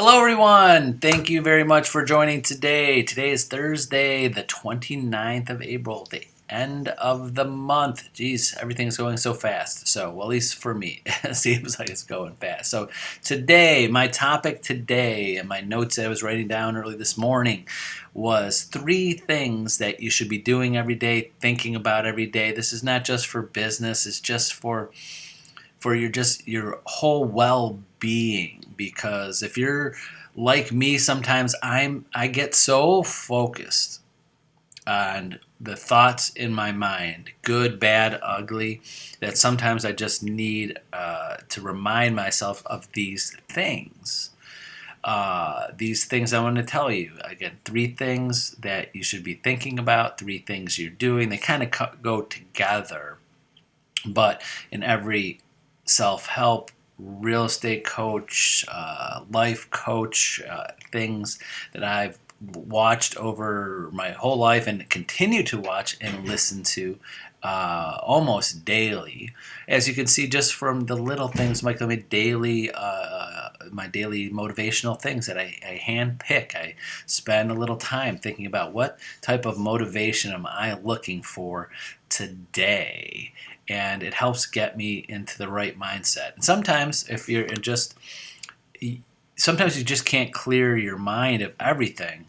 Hello, everyone. Thank you very much for joining today. Today is Thursday, the 29th of April, the end of the month. Geez, everything's going so fast. Well, at least for me, it seems like it's going fast. So, today, my topic today, and my notes that I was writing down early this morning, was 3 things that you should be doing every day, thinking about every day. This is not just for business, it's just for your whole well-being, because if you're like me, sometimes I get so focused on the thoughts in my mind, good, bad, ugly, that sometimes I just need to remind myself of these things. These things I want to tell you. Again, 3 things that you should be thinking about, 3 things you're doing. They kind of go together, but in every self-help, real estate coach, life coach, things that I've watched over my whole life and continue to watch and listen to almost daily. As you can see, just from the little things, my daily motivational things that I hand pick. I spend a little time thinking about what type of motivation am I looking for today, and it helps get me into the right mindset. And sometimes sometimes you just can't clear your mind of everything.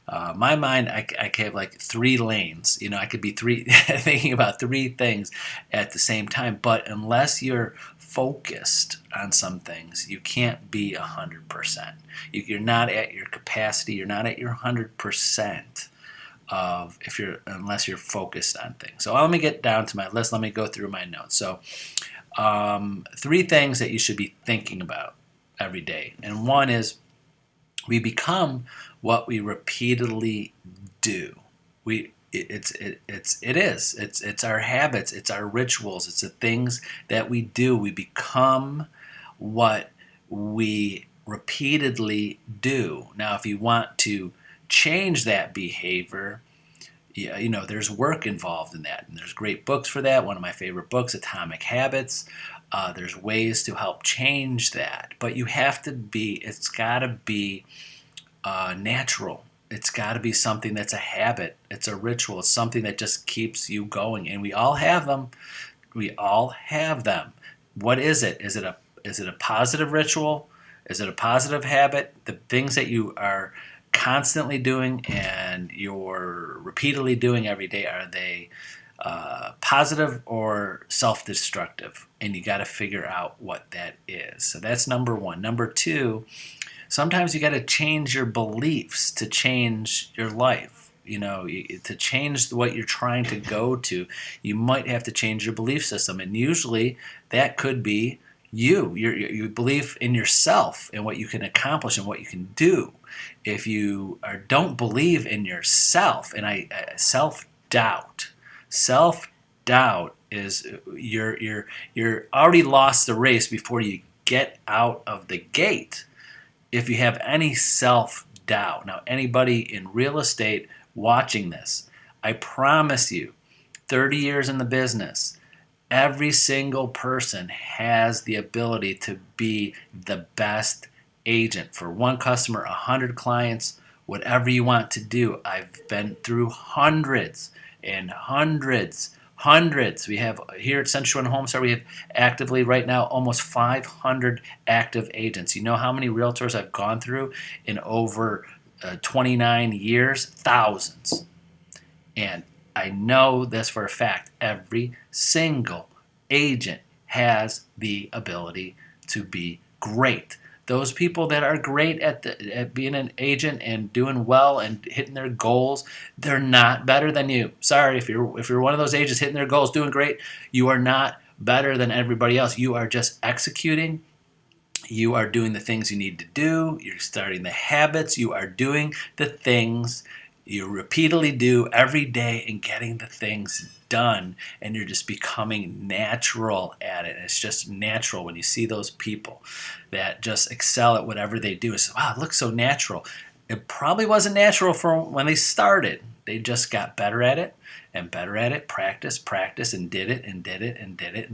My mind, I can have like 3 lanes. I could be thinking about 3 things at the same time. But unless you're focused on some things, you can't be 100%. You're not at your capacity. You're not at your 100% unless you're focused on things. So let me get down to my list. Let me go through my notes. So 3 things that you should be thinking about every day, and one is we become what we repeatedly do. It's our habits, it's our rituals, it's the things that we do. We become what we repeatedly do. Now, if you want to change that behavior, there's work involved in that, and there's great books for that. One of my favorite books, Atomic Habits. There's ways to help change that, but it's got to be natural. It's got to be something that's a habit. It's a ritual. It's something that just keeps you going, and we all have them. We all have them. What is it? Is it a positive ritual? Is it a positive habit? The things that you are constantly doing and you're repeatedly doing every day, are they positive or self-destructive? And you got to figure out what that is. So that's number one. Number two, sometimes you got to change your beliefs to change your life. To change what you're trying to go to, you might have to change your belief system, and usually that could be you believe in yourself and what you can accomplish and what you can do. If you don't believe in yourself, and self-doubt is you're already lost the race before you get out of the gate. If you have any self-doubt, now anybody in real estate watching this, I promise you, 30 years in the business, every single person has the ability to be the best agent. For one customer, 100 clients, whatever you want to do. I've been through hundreds and hundreds. We have here at Century One Home Star, we have actively right now almost 500 active agents. You know how many realtors I've gone through in over 29 years? Thousands. And I know this for a fact. Every single agent has the ability to be great. Those people that are great at being an agent and doing well and hitting their goals, they're not better than you. Sorry, if you're one of those agents hitting their goals, doing great, you are not better than everybody else. You are just executing. You are doing the things you need to do. You're starting the habits. You are doing the things you repeatedly do every day and getting the things done, and you're just becoming natural at it. And it's just natural when you see those people that just excel at whatever they do. It's, wow, it looks so natural. It probably wasn't natural from when they started. They just got better at it and better at it, practice, and did it, and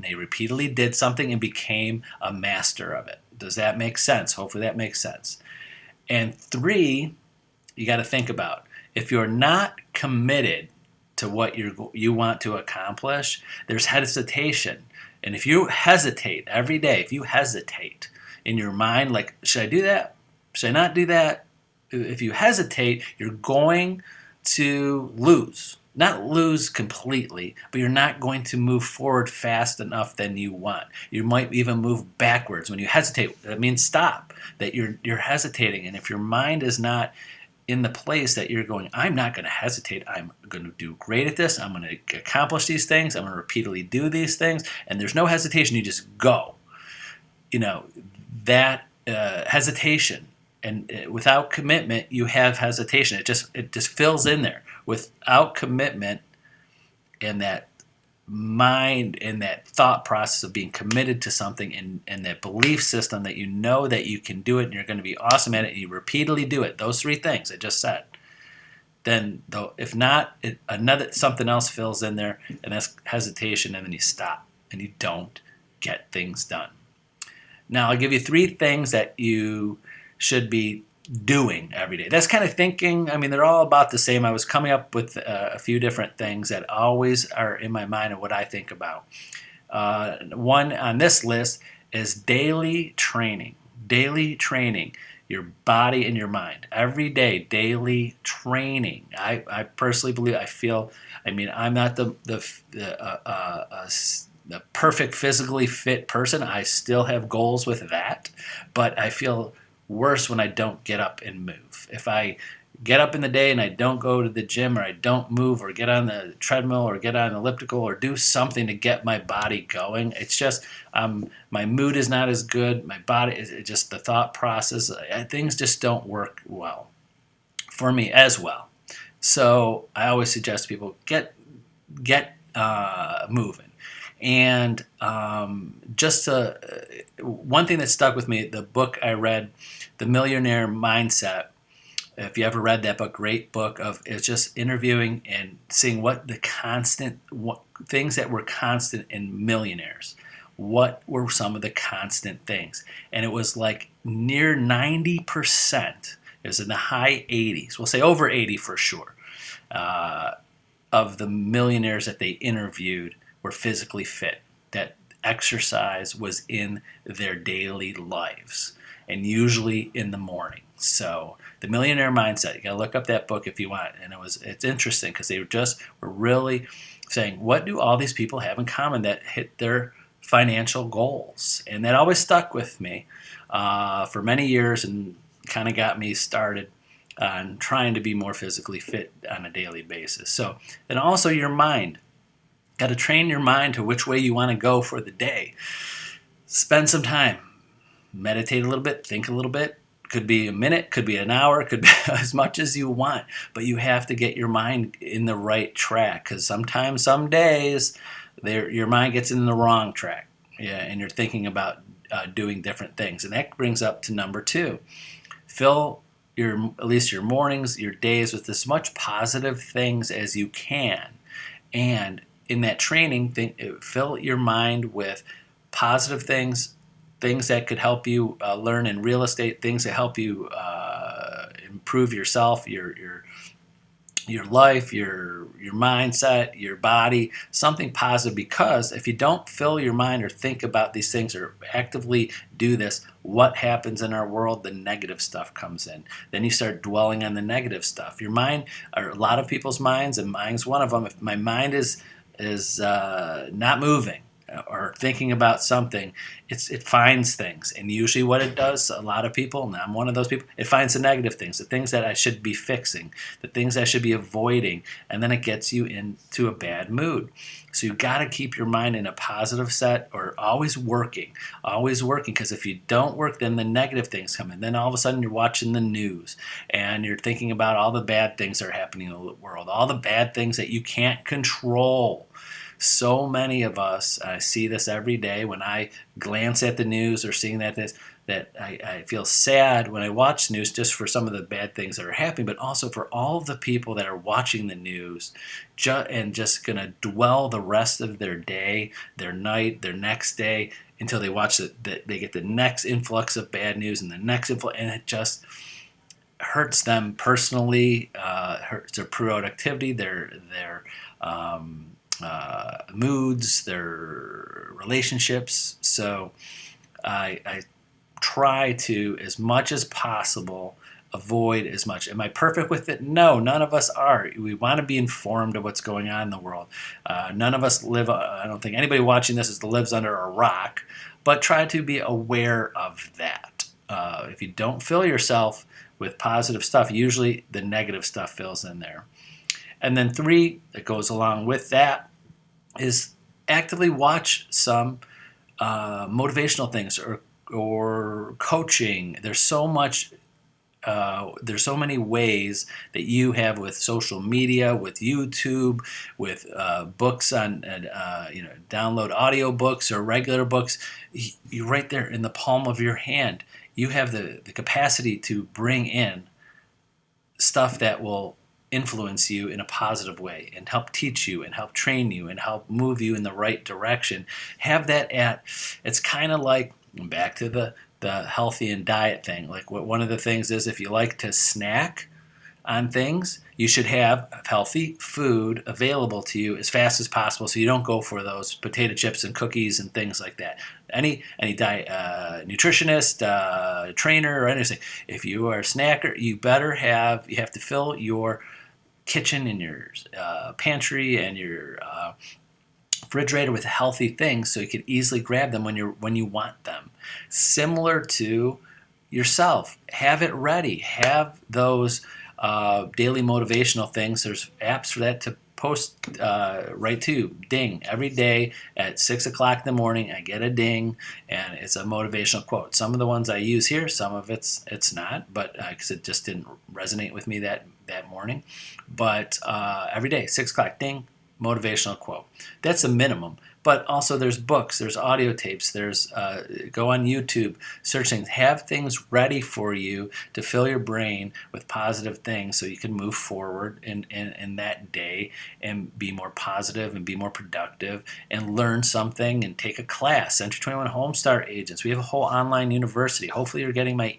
they repeatedly did something and became a master of it. Does that make sense? Hopefully that makes sense. And 3, you got to think about, if you're not committed to what you want to accomplish, there's hesitation. And if you hesitate every day, if you hesitate in your mind, like, should I do that? Should I not do that? If you hesitate, you're going to lose. Not lose completely, but you're not going to move forward fast enough than you want. You might even move backwards. When you hesitate, that means stop, that you're hesitating. And if your mind is not in the place that you're going, I'm not going to hesitate. I'm going to do great at this. I'm going to accomplish these things. I'm going to repeatedly do these things. And there's no hesitation. You just go. That hesitation, and without commitment, you have hesitation. It just fills in there. Without commitment and that mind and that thought process of being committed to something and that belief system that you know that you can do it and you're going to be awesome at it and you repeatedly do it, those 3 things I just said, then though if not, something else fills in there, and that's hesitation, and then you stop and you don't get things done. Now I'll give you 3 things that you should be doing every day. That's kind of thinking. I mean, they're all about the same. I was coming up with a few different things that always are in my mind of what I think about. One on this list is daily training. Daily training your body and your mind. Every day, daily training. I personally believe, I'm not the perfect physically fit person. I still have goals with that, but I feel worse when I don't get up and move. If I get up in the day and I don't go to the gym, or I don't move, or get on the treadmill, or get on an elliptical, or do something to get my body going, it's just my mood is not as good. My body is just the thought process. Things just don't work well for me as well. So I always suggest people get moving. And one thing that stuck with me, the book I read, The Millionaire Mindset. If you ever read that book, great book. It's just interviewing and seeing what things that were constant in millionaires. What were some of the constant things? And it was like near 90%. It was in the high 80s. We'll say over 80 for sure. Of the millionaires that they interviewed were physically fit, that exercise was in their daily lives, and usually in the morning. So The Millionaire Mindset, you gotta look up that book if you want. And it's interesting because they were really saying, what do all these people have in common that hit their financial goals? And that always stuck with me for many years, and kind of got me started on trying to be more physically fit on a daily basis. So, and also your mind. Got to train your mind to which way you want to go for the day. Spend some time. Meditate a little bit. Think a little bit. Could be a minute. Could be an hour. Could be as much as you want. But you have to get your mind in the right track, because sometimes, some days, your mind gets in the wrong track. Yeah, and you're thinking about doing different things. And that brings up to number 2. Fill at least your mornings, your days with as much positive things as you can. And in that training, fill your mind with positive things that could help you learn in real estate, things that help you improve yourself, your life, your mindset, your body, something positive. Because if you don't fill your mind or think about these things or actively do this, what happens in our world? The negative stuff comes in. Then you start dwelling on the negative stuff. Your mind, or a lot of people's minds, and mine's one of them, if my mind is not moving or thinking about something, it finds things. And usually what it does, a lot of people, and I'm one of those people, it finds the negative things, the things that I should be fixing, the things I should be avoiding, and then it gets you into a bad mood. So you got to keep your mind in a positive set, or always working, because if you don't work, then the negative things come in. Then all of a sudden you're watching the news and you're thinking about all the bad things that are happening in the world, all the bad things that you can't control. So many of us, I see this every day when I glance at the news or seeing that I feel sad when I watch news, just for some of the bad things that are happening, but also for all of the people that are watching the news and just going to dwell the rest of their day, their night, their next day, until they watch they get the next influx of bad news and the next influx, and hurts them personally, hurts their productivity, their moods, their relationships. So I try to, as much as possible, avoid as much. Am I perfect with it? No, none of us are. We want to be informed of what's going on in the world. None of us live, I don't think anybody watching this lives under a rock, but try to be aware of that. If you don't fill yourself with positive stuff, usually the negative stuff fills in there. And then 3, that goes along with that, is actively watch some motivational things or coaching. There's so many ways that you have with social media, with YouTube, with books on, download audio books or regular books. You're right there in the palm of your hand. You have the capacity to bring in stuff that will influence you in a positive way and help teach you and help train you and help move you in the right direction. Have that it's kind of like, back to the healthy and diet thing. Like, one of the things is, if you like to snack on things, you should have healthy food available to you as fast as possible, so you don't go for those potato chips and cookies and things like that. Any diet nutritionist, trainer, or anything, if you are a snacker, you have to fill your kitchen and your pantry and your refrigerator with healthy things, so you can easily grab them when you want them. Similar to yourself, have it ready. Have those daily motivational things. There's apps for that to post right to. Ding. Every day at 6 o'clock in the morning, I get a ding, and it's a motivational quote. Some of the ones I use here, some of it's not, but because it just didn't resonate with me that morning. But every day, 6 o'clock, ding, motivational quote. That's a minimum. But also there's books, there's audio tapes, there's go on YouTube, search things, have things ready for you to fill your brain with positive things so you can move forward in that day and be more positive and be more productive and learn something and take a class. Century 21 Homestar Agents. We have a whole online university. Hopefully you're getting my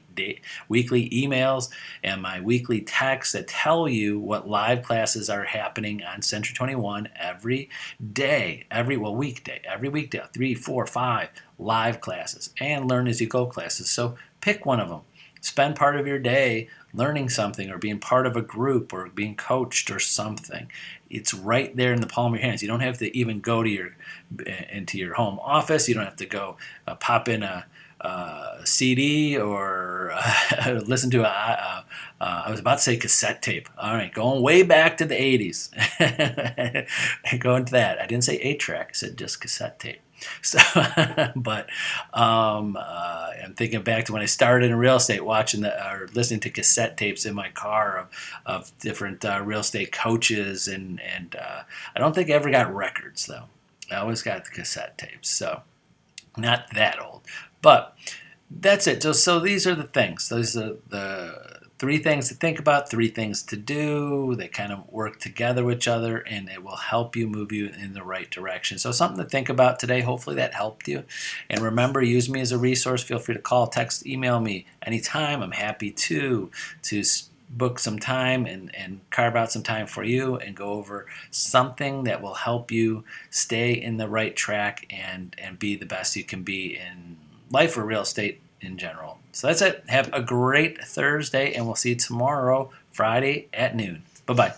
weekly emails and my weekly texts that tell you what live classes are happening on Century 21 every day, every weekday, 3, 4, 5 live classes and learn as you go classes. So pick one of them. Spend part of your day learning something or being part of a group or being coached or something. It's right there in the palm of your hands. You don't have to even go to into your home office. You don't have to go pop in a CD or listen to I was about to say cassette tape. All right, going way back to the 80s. Going to that. I didn't say 8-track. I said just cassette tape. So, but I'm thinking back to when I started in real estate, watching or listening to cassette tapes in my car of different real estate coaches, and I don't think I ever got records though. I always got the cassette tapes, so not that old. But that's it. So these are the things. Those are the 3 things to think about, 3 things to do. They kind of work together with each other, and it will help you move you in the right direction. So something to think about today. Hopefully that helped you. And remember, use me as a resource. Feel free to call, text, email me anytime. I'm happy to book some time and carve out some time for you and go over something that will help you stay in the right track and be the best you can be in life or real estate in general. So that's it. Have a great Thursday, and we'll see you tomorrow, Friday at noon. Bye-bye.